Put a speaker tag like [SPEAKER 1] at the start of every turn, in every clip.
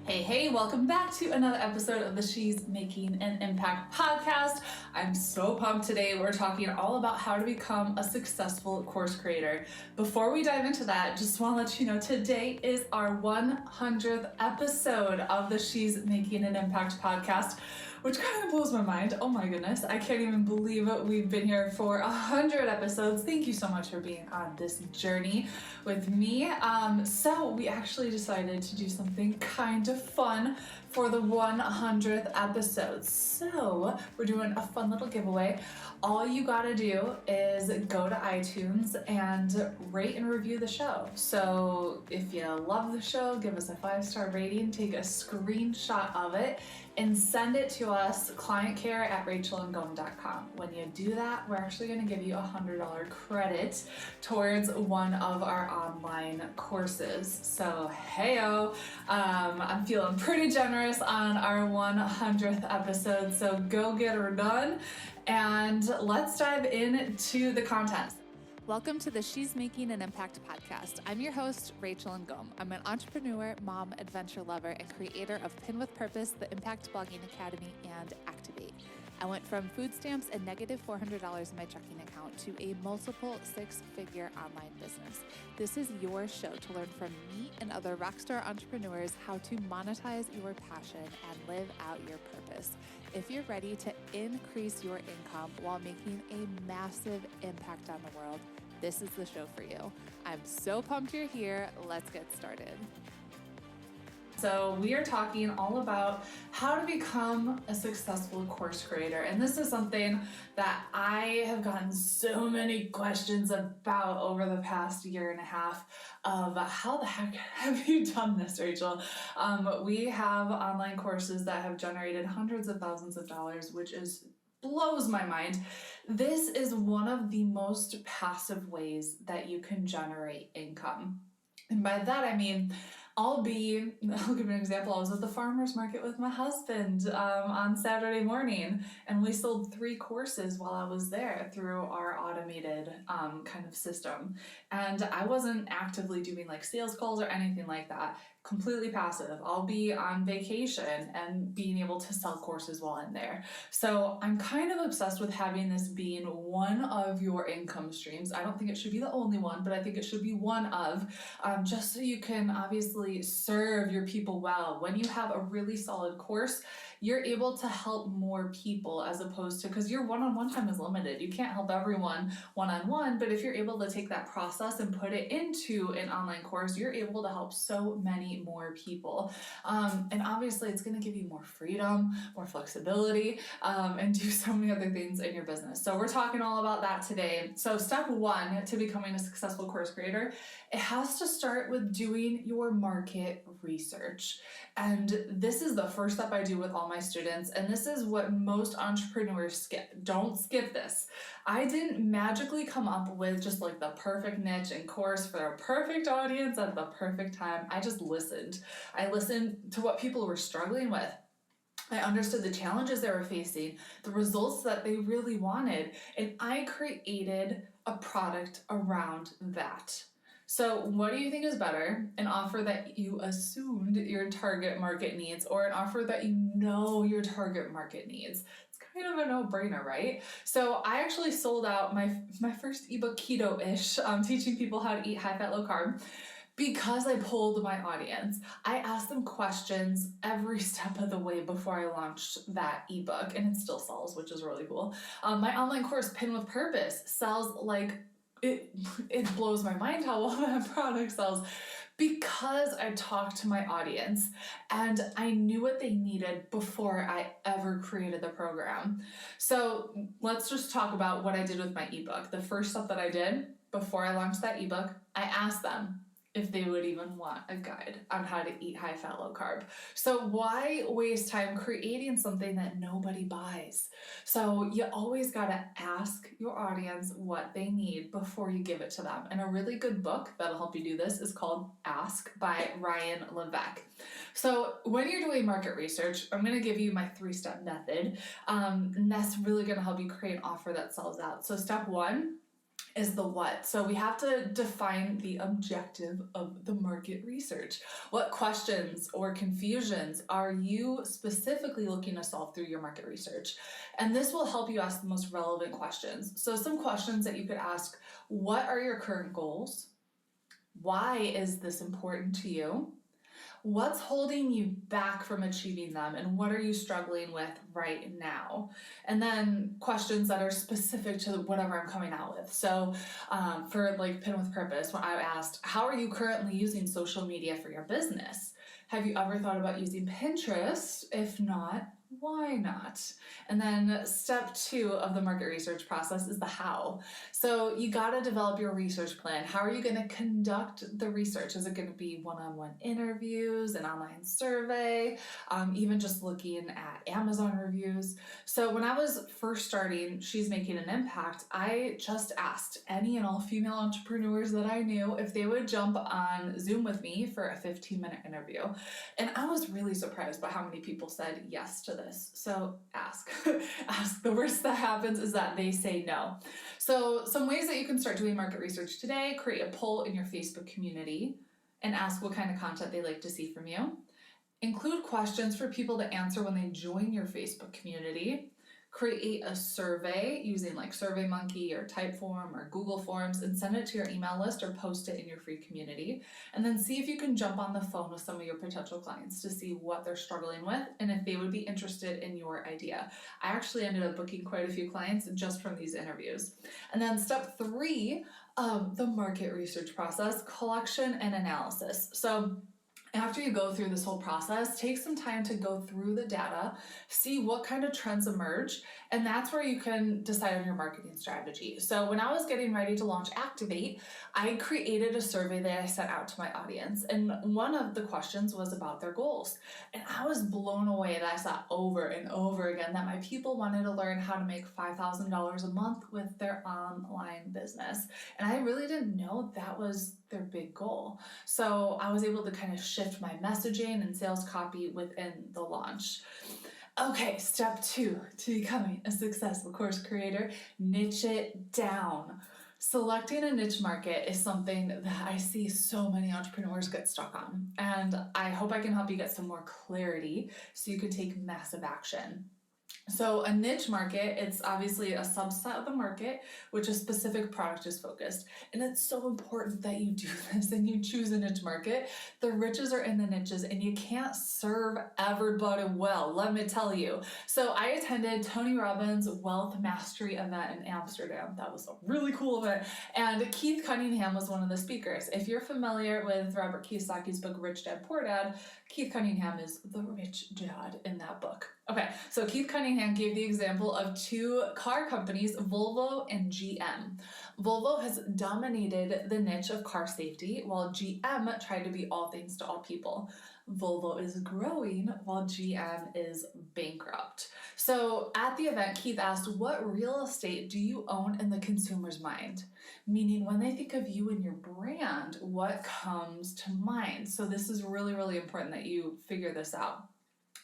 [SPEAKER 1] Hey, welcome back to another episode of the She's Making an Impact podcast. I'm so pumped today. We're talking all about how to become a successful course creator. Before we dive into that, just want to let you know today is our 100th episode of the She's Making an Impact podcast, which kind of blows my mind. Oh my goodness, I can't even believe it. We've been here for 100 episodes. Thank you so much for being on this journey with me. So we actually decided to do something kind of fun for the 100th episode. So we're doing a fun little giveaway. All you gotta do is go to iTunes and rate and review the show. So if you love the show, give us a 5-star rating, take a screenshot of it, and send it to us, clientcare@rachelandngom.com. When you do that, we're actually going to give you a $100 credit towards one of our online courses. So, heyo, I'm feeling pretty generous on our 100th episode, so go get her done, and let's dive into the content.
[SPEAKER 2] Welcome to the She's Making an Impact podcast. I'm your host, Rachel Ngom. I'm an entrepreneur, mom, adventure lover, and creator of Pin with Purpose, the Impact Blogging Academy, and Activate. I went from food stamps and negative $400 in my checking account to a multiple 6-figure online business. This is your show to learn from me and other rockstar entrepreneurs how to monetize your passion and live out your purpose. If you're ready to increase your income while making a massive impact on the world, this is the show for you. I'm so pumped you're here. Let's get started.
[SPEAKER 1] So we are talking all about how to become a successful course creator. And this is something that I have gotten so many questions about over the past year and a half of how the heck have you done this, Rachel? We have online courses that have generated hundreds of thousands of dollars, which blows my mind. This is one of the most passive ways that you can generate income. And by that, I mean, I'll give you an example. I was at the farmer's market with my husband on Saturday morning, and we sold 3 courses while I was there through our automated kind of system. And I wasn't actively doing like sales calls or anything like that. Completely passive. I'll be on vacation and being able to sell courses while I'm there. So I'm kind of obsessed with having this being one of your income streams. I don't think it should be the only one, but I think it should be one of, just so you can obviously serve your people well. When you have a really solid course, you're able to help more people as opposed to, because your one-on-one time is limited. You can't help everyone one-on-one, but if you're able to take that process and put it into an online course, you're able to help so many more people. And obviously it's going to give you more freedom, more flexibility, and do so many other things in your business. So we're talking all about that today. So step 1 to becoming a successful course creator, it has to start with doing your market research. And this is the first step I do with all my students. And this is what most entrepreneurs skip. Don't skip this. I didn't magically come up with just like the perfect niche and course for a perfect audience at the perfect time. I just listened. I listened to what people were struggling with. I understood the challenges they were facing, the results that they really wanted, and I created a product around that. So what do you think is better? An offer that you assumed your target market needs or an offer that you know your target market needs? It's kind of a no-brainer, right? So I actually sold out my first ebook, Keto-ish, teaching people how to eat high-fat, low-carb, because I polled my audience. I asked them questions every step of the way before I launched that ebook, and it still sells, which is really cool. My online course, Pin with Purpose, sells like it blows my mind how well that product sells because I talked to my audience and I knew what they needed before I ever created the program. So let's just talk about what I did with my ebook. The first step that I did before I launched that ebook, I asked them if they would even want a guide on how to eat high fat, low carb. So why waste time creating something that nobody buys? So you always got to ask your audience what they need before you give it to them. And a really good book that'll help you do this is called Ask by Ryan Levesque. So when you're doing market research, I'm going to give you my 3-step method. And that's really going to help you create an offer that sells out. So step 1, is the what. So we have to define the objective of the market research. What questions or confusions are you specifically looking to solve through your market research? And this will help you ask the most relevant questions. So some questions that you could ask: what are your current goals? Why is this important to you? What's holding you back from achieving them, and what are you struggling with right now? And then questions that are specific to whatever I'm coming out with. So for like Pin with Purpose, when I asked, how are you currently using social media for your business? Have you ever thought about using Pinterest? If not, why not? And then step 2 of the market research process is the how. So you got to develop your research plan. How are you going to conduct the research? Is it going to be one-on-one interviews, an online survey, even just looking at Amazon reviews? So when I was first starting She's Making an Impact, I just asked any and all female entrepreneurs that I knew if they would jump on Zoom with me for a 15-minute interview. And I was really surprised by how many people said yes to this. So ask. Ask. The worst that happens is that they say no. So some ways that you can start doing market research today: create a poll in your Facebook community and ask what kind of content they like to see from you. Include questions for people to answer when they join your Facebook community. Create a survey using like SurveyMonkey or Typeform or Google Forms and send it to your email list or post it in your free community. And then see if you can jump on the phone with some of your potential clients to see what they're struggling with and if they would be interested in your idea. I actually ended up booking quite a few clients just from these interviews. And then step 3 of the market research process: collection and analysis. So after you go through this whole process, take some time to go through the data, see what kind of trends emerge, and that's where you can decide on your marketing strategy. So when I was getting ready to launch Activate, I created a survey that I sent out to my audience, and one of the questions was about their goals. And I was blown away that I saw over and over again that my people wanted to learn how to make $5,000 a month with their online business. And I really didn't know that was their big goal. So I was able to kind of shift my messaging and sales copy within the launch. Okay, step 2 to becoming a successful course creator: niche it down. Selecting a niche market is something that I see so many entrepreneurs get stuck on, and I hope I can help you get some more clarity so you can take massive action. So a niche market, it's obviously a subset of the market which a specific product is focused. And it's so important that you do this and you choose a niche market. The riches are in the niches and you can't serve everybody well, let me tell you. So I attended Tony Robbins' Wealth Mastery event in Amsterdam. That was a really cool event. And Keith Cunningham was one of the speakers. If you're familiar with Robert Kiyosaki's book, Rich Dad, Poor Dad, Keith Cunningham is the rich dad in that book. Okay, so Keith Cunningham gave the example of 2 car companies, Volvo and GM. Volvo has dominated the niche of car safety, while GM tried to be all things to all people. Volvo is growing while GM is bankrupt. So at the event, Keith asked, what real estate do you own in the consumer's mind? Meaning when they think of you and your brand, what comes to mind? So this is really, really important that you figure this out.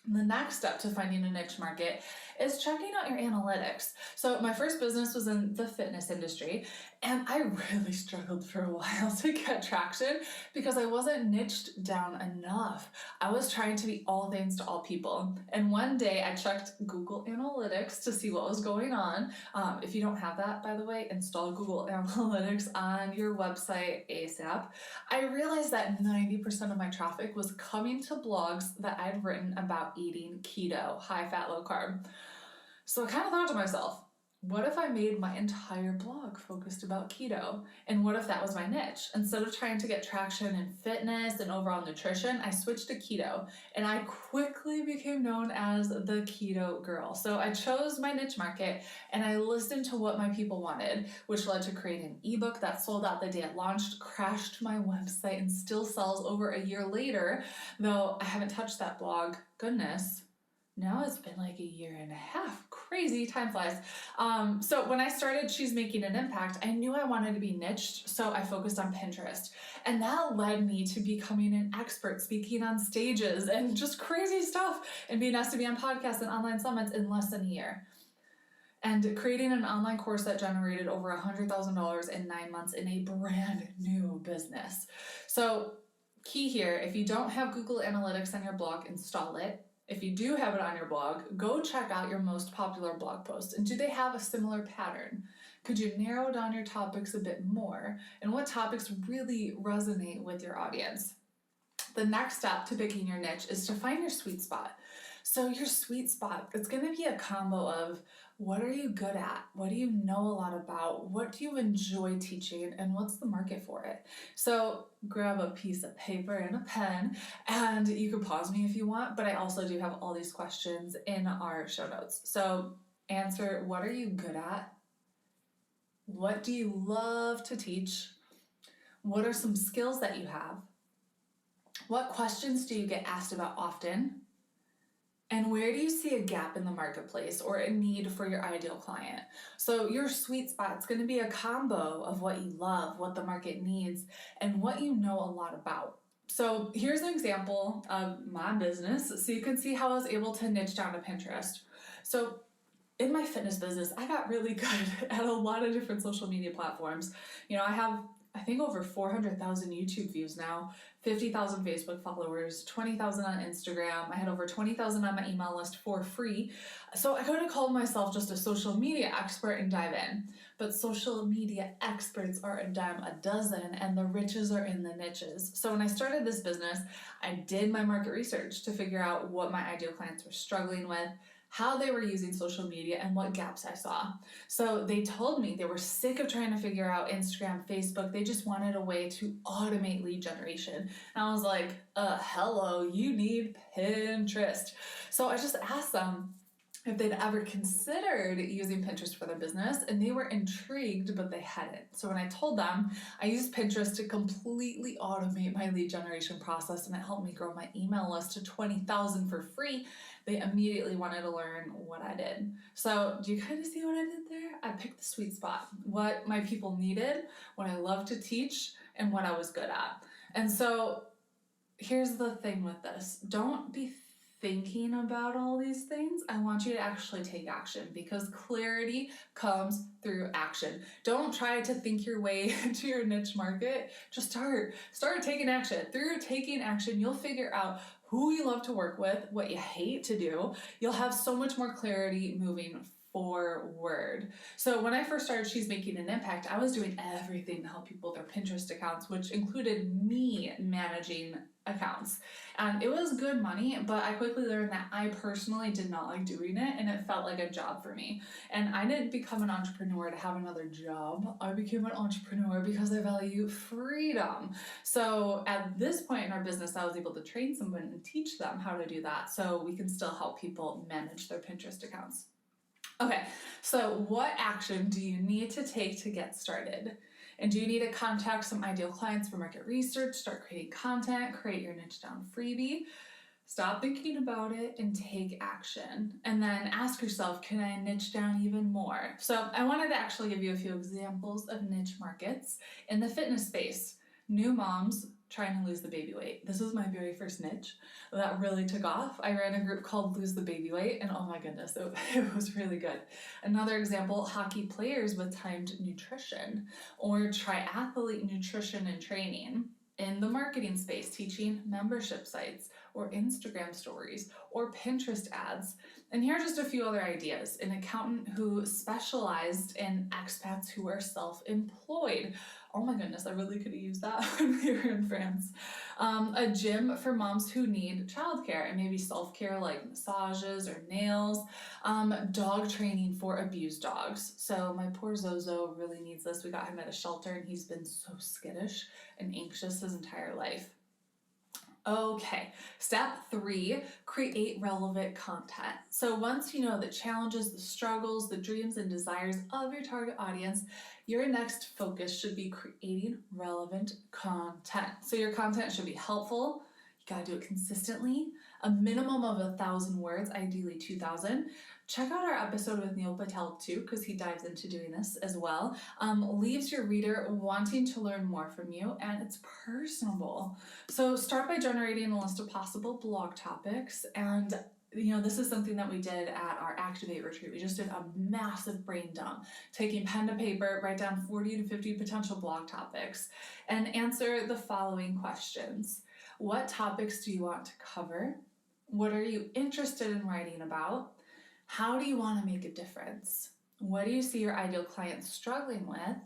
[SPEAKER 1] The next step to finding a niche market is checking out your analytics. So my first business was in the fitness industry, and I really struggled for a while to get traction because I wasn't niched down enough. I was trying to be all things to all people. And one day I checked Google Analytics to see what was going on. If you don't have that, by the way, install Google Analytics on your website ASAP. I realized that 90% of my traffic was coming to blogs that I'd written about eating keto, high fat, low carb. So I kind of thought to myself, what if I made my entire blog focused about keto? And what if that was my niche? Instead of trying to get traction in fitness and overall nutrition, I switched to keto, and I quickly became known as the keto girl. So I chose my niche market and I listened to what my people wanted, which led to creating an ebook that sold out the day it launched, crashed my website, and still sells over a year later, though I haven't touched that blog. Goodness. Now it's been like a year and a half. Crazy, time flies. So when I started She's Making an Impact, I knew I wanted to be niched, so I focused on Pinterest. And that led me to becoming an expert, speaking on stages and just crazy stuff, and being asked to be on podcasts and online summits in less than a year. and creating an online course that generated over $100,000 in 9 months in a brand new business. So key here, if you don't have Google Analytics on your blog, install it. If you do have it on your blog, go check out your most popular blog posts. And do they have a similar pattern? Could you narrow down your topics a bit more? And what topics really resonate with your audience? The next step to picking your niche is to find your sweet spot. So your sweet spot, it's going to be a combo of what are you good at? What do you know a lot about? What do you enjoy teaching? And what's the market for it? So grab a piece of paper and a pen, and you can pause me if you want, but I also do have all these questions in our show notes. So answer, what are you good at? What do you love to teach? What are some skills that you have? What questions do you get asked about often? And where do you see a gap in the marketplace or a need for your ideal client? So your sweet spot is going to be a combo of what you love, what the market needs, and what you know a lot about. So here's an example of my business so you can see how I was able to niche down to Pinterest. So in my fitness business, I got really good at a lot of different social media platforms. I have, I think, over 400,000 YouTube views now, 50,000 Facebook followers, 20,000 on Instagram. I had over 20,000 on my email list for free. So I could have called myself just a social media expert and dive in. But social media experts are a dime a dozen, and the riches are in the niches. So when I started this business, I did my market research to figure out what my ideal clients were struggling with, how they were using social media, and what gaps I saw. So they told me they were sick of trying to figure out Instagram, Facebook. They just wanted a way to automate lead generation. And I was like, hello, you need Pinterest. So I just asked them if they'd ever considered using Pinterest for their business, and they were intrigued, but they hadn't. So when I told them, I used Pinterest to completely automate my lead generation process, and it helped me grow my email list to 20,000 for free. They immediately wanted to learn what I did. So do you kind of see what I did there? I picked the sweet spot, what my people needed, what I love to teach, and what I was good at. And so here's the thing with this. Don't be thinking about all these things. I want you to actually take action, because clarity comes through action. Don't try to think your way to your niche market. Just start taking action. Through taking action, you'll figure out who you love to work with, what you hate to do. You'll have so much more clarity moving forward. So when I first started She's Making an Impact, I was doing everything to help people with their Pinterest accounts, which included me managing accounts. And it was good money, but I quickly learned that I personally did not like doing it, and it felt like a job for me. And I didn't become an entrepreneur to have another job. I became an entrepreneur because I value freedom. So at this point in our business, I was able to train someone and teach them how to do that, so we can still help people manage their Pinterest accounts. Okay, so what action do you need to take to get started? And do you need to contact some ideal clients for market research, start creating content, create your niche down freebie? Stop thinking about it and take action. And then ask yourself, can I niche down even more? So I wanted to actually give you a few examples of niche markets in the fitness space. New moms trying to lose the baby weight. This was my very first niche that really took off. I ran a group called Lose the Baby Weight, and oh my goodness, it was really good. Another example, hockey players with timed nutrition, or triathlete nutrition and training. In the marketing space, teaching membership sites or Instagram stories or Pinterest ads. And here are just a few other ideas. An accountant who specialized in expats who are self-employed. Oh my goodness, I really could have used that when we were in France. A gym for moms who need childcare and maybe self-care like massages or nails. Dog training for abused dogs. So my poor Zozo really needs this. We got him at a shelter, and he's been so skittish and anxious his entire life. Okay, step 3, create relevant content. So once you know the challenges, the struggles, the dreams and desires of your target audience, your next focus should be creating relevant content. So your content should be helpful. You gotta do it consistently, a minimum of 1,000 words, ideally 2,000. Check out our episode with Neil Patel too, because he dives into doing this as well. Leaves your reader wanting to learn more from you, and it's personable. So start by generating a list of possible blog topics and this is something that we did at our Activate retreat. We just did a massive brain dump, taking pen to paper, write down 40 to 50 potential blog topics, and answer the following questions. What topics do you want to cover? What are you interested in writing about? How do you want to make a difference? What do you see your ideal client struggling with?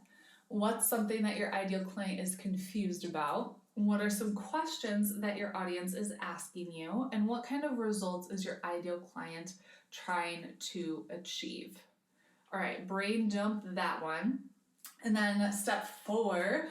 [SPEAKER 1] What's something that your ideal client is confused about? What are some questions that your audience is asking you? And what kind of results is your ideal client trying to achieve? All right, brain dump that one. And then step 4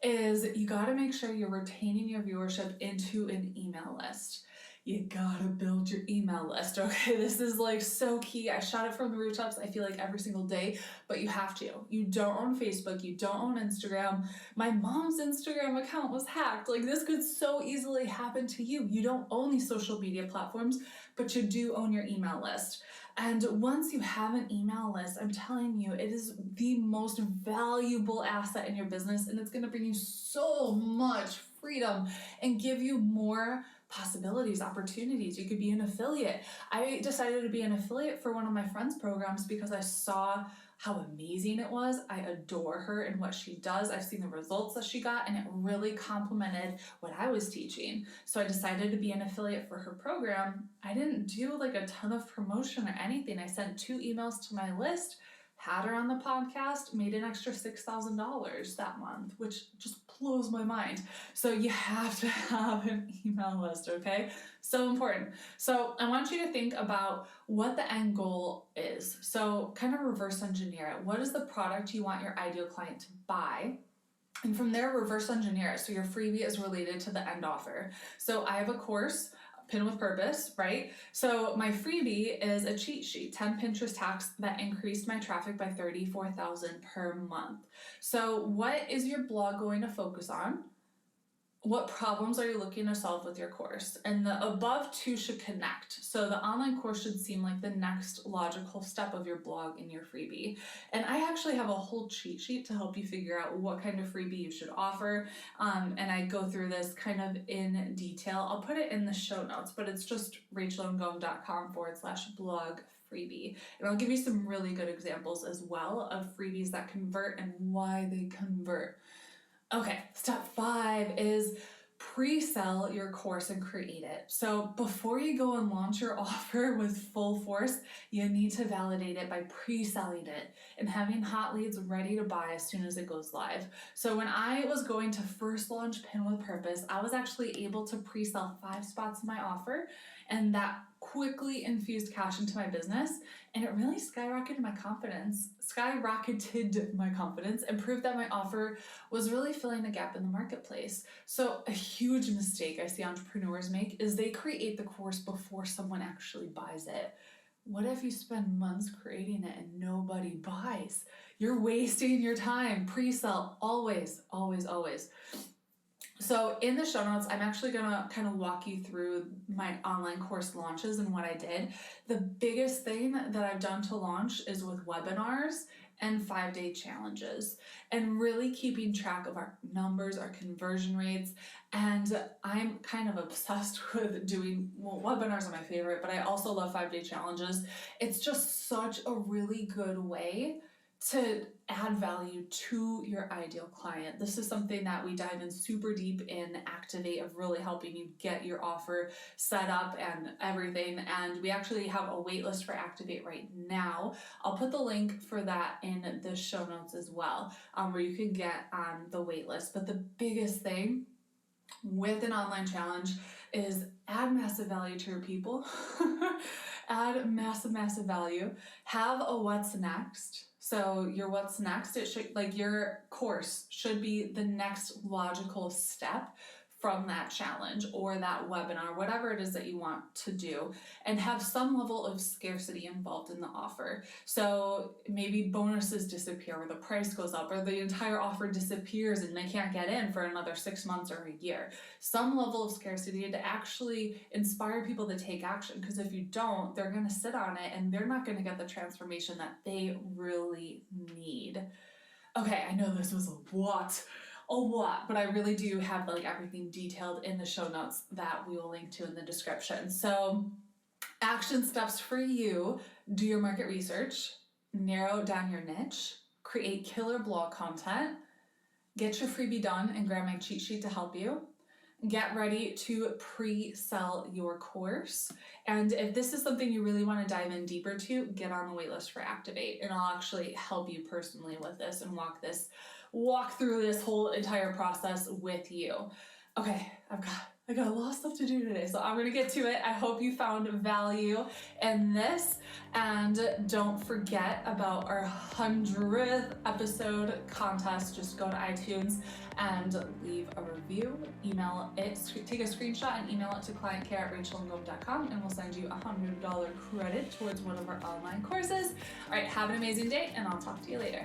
[SPEAKER 1] is you got to make sure you're retaining your viewership into an email list. You gotta build your email list, okay? This is like so key. I shout it from the rooftops, I feel like every single day, but you have to. You don't own Facebook, you don't own Instagram. My mom's Instagram account was hacked. Like, this could so easily happen to you. You don't own these social media platforms, but you do own your email list. And once you have an email list, I'm telling you, it is the most valuable asset in your business, and it's gonna bring you so much freedom and give you more possibilities, opportunities. You could be an affiliate. I decided to be an affiliate for one of my friends' programs because I saw how amazing it was. I adore her and what she does. I've seen the results that she got, and it really complemented what I was teaching. So I decided to be an affiliate for her program. I didn't do like a ton of promotion or anything. I sent 2 emails to my list, had her on the podcast, made an extra $6,000 that month, which just blows my mind. So you have to have an email list, okay? So important. So I want you to think about what the end goal is. So kind of reverse engineer it. What is the product you want your ideal client to buy? And from there, reverse engineer it. So your freebie is related to the end offer. So I have a course, Pin with Purpose, right? So my freebie is a cheat sheet, 10 Pinterest hacks that increased my traffic by 34,000 per month. So what is your blog going to focus on? What problems are you looking to solve with your course? And the above 2 should connect. So the online course should seem like the next logical step of your blog in your freebie. And I actually have a whole cheat sheet to help you figure out what kind of freebie you should offer. And I go through this kind of in detail. I'll put it in the show notes, but it's just rachelngom.com/blog freebie. And I'll give you some really good examples as well of freebies that convert and why they convert. Okay, step 5 is pre-sell your course and create it. So before you go and launch your offer with full force, you need to validate it by pre-selling it and having hot leads ready to buy as soon as it goes live. So when I was going to first launch Pin with Purpose, I was actually able to pre-sell 5 spots in my offer, and that quickly infused cash into my business, and it really skyrocketed my confidence, and proved that my offer was really filling a gap in the marketplace. So a huge mistake I see entrepreneurs make is they create the course before someone actually buys it. What if you spend months creating it and nobody buys? You're wasting your time. Pre-sell, always, always, always. So in the show notes, I'm actually going to kind of walk you through my online course launches and what I did. The biggest thing that I've done to launch is with webinars and 5-day challenges, and really keeping track of our numbers, our conversion rates. And I'm kind of obsessed with doing, webinars are my favorite, but I also love 5-day challenges. It's just such a really good way to add value to your ideal client. This is something that we dive in super deep in Activate, of really helping you get your offer set up and everything. And we actually have a wait list for Activate right now. I'll put the link for that in the show notes as well, where you can get on the wait list. But the biggest thing with an online challenge is add massive value to your people. Add massive, massive value. Have a what's next. So your what's next, it should, like, your course should be the next logical step from that challenge or that webinar, whatever it is that you want to do, and have some level of scarcity involved in the offer. So maybe bonuses disappear, or the price goes up, or the entire offer disappears and they can't get in for another 6 months or a year. Some level of scarcity to actually inspire people to take action, because if you don't, they're going to sit on it and they're not going to get the transformation that they really need. Okay, I know this was a lot, but I really do have like everything detailed in the show notes that we will link to in the description. So Action steps for you: do your market research, narrow down your niche, create killer blog content, get your freebie done and grab my cheat sheet to help you, get ready to pre-sell your course. And if this is something you really want to dive in deeper to, get on the waitlist for Activate, and I'll actually help you personally with this and walk through this whole entire process with you. Okay, I got a lot of stuff to do today, so I'm gonna get to it. I hope you found value in this, and don't forget about our 100th episode contest. Just go to iTunes and leave a review, email it, take a screenshot and email it to clientcare@rachelandngom.com, and we'll send you $100 credit towards one of our online courses. All right, have an amazing day, and I'll talk to you later.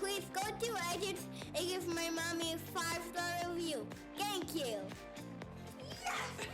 [SPEAKER 3] Please go to iTunes and give my mommy a 5-star review. Thank you. Yes!